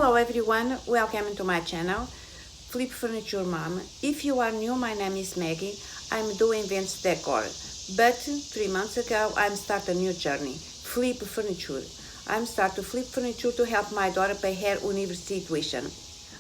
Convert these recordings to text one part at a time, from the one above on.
Hello everyone, welcome to my channel, Flip Furniture Mom. If you are new, my name is Maggie. I'm doing events decor, but 3 months ago I'm started a new journey, Flip Furniture. I'm start to flip furniture to help my daughter pay her university tuition.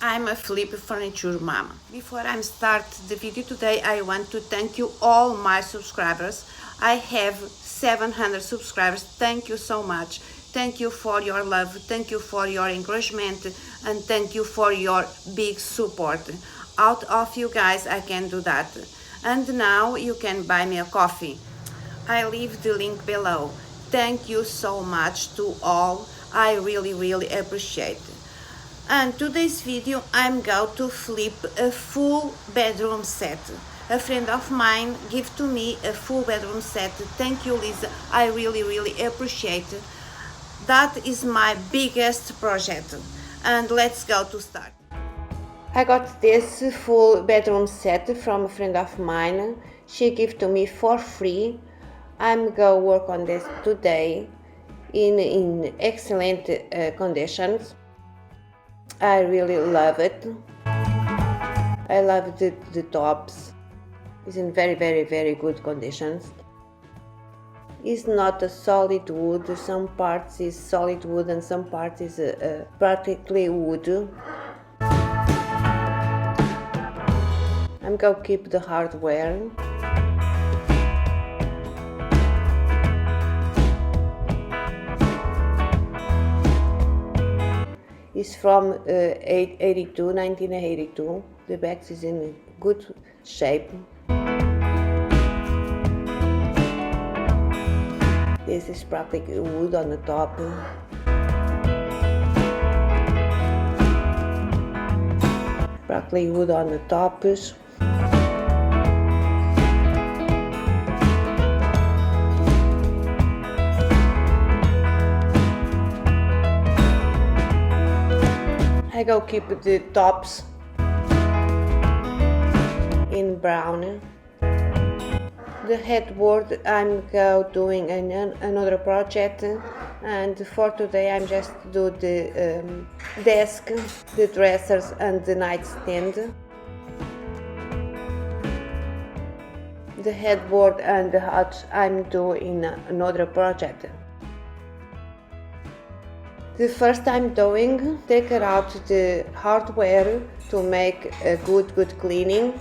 I'm a Flip Furniture Mom. Before I start the video today, I want to thank you all my subscribers. I have 700 subscribers. Thank you so much. Thank you for your love, thank you for your encouragement, and thank you for your big support. Out of you guys, I can do that. And now you can buy me a coffee. I leave the link below. Thank you so much to all. I really appreciate it. And today's video, I'm going to flip a full bedroom set. A friend of mine gave to me a full bedroom set. Thank you, Lisa. I really appreciate it. That is my biggest project, and let's go to start. I got this full bedroom set from a friend of mine. She gave to me for free. I'm going to work on this today in excellent conditions. I really love it. I love the tops. It's in very good conditions. It's not a solid wood. Some parts is solid wood and some parts is practically wood. I'm going to keep the hardware. It's from 1982. The back is in good shape. This is practically wood on the top. Practically wood on the top. I go keep the tops in brown. The headboard I'm doing another project, and for today I'm just do the desk, the dressers and the nightstand. The headboard and the hutch I'm doing another project. The first I'm doing, take out the hardware to make a good cleaning.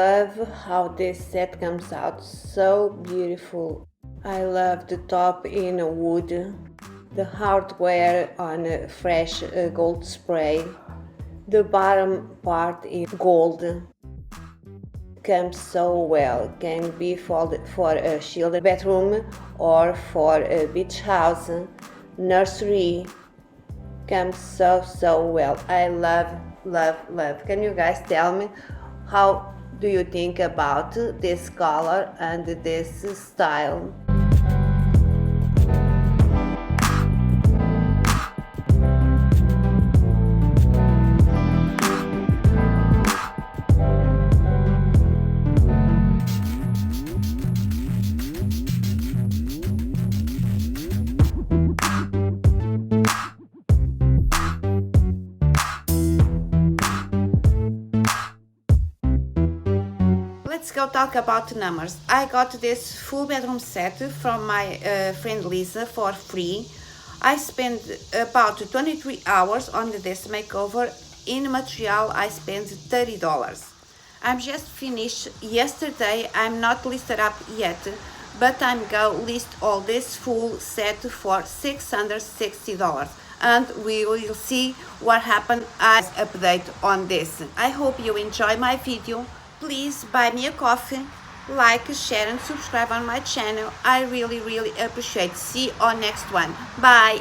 love how this set comes out, so beautiful. I love the top in wood, the hardware on fresh gold spray, the bottom part in gold. Comes so well, can be folded for a children's bedroom or for a beach house, nursery. Comes so well. I love. Can you guys tell me how do you think about this color and this style? Let's go talk about the numbers. I got this full bedroom set from my friend Lisa for free. I spent about 23 hours on this makeover. In Montreal, I spent $30. I'm just finished yesterday. I'm not listed up yet, but I'm go list all this full set for $660. And we will see what happened as update on this. I hope you enjoy my video. Please buy me a coffee, like, share and subscribe on my channel. I really appreciate. See you on next one. Bye.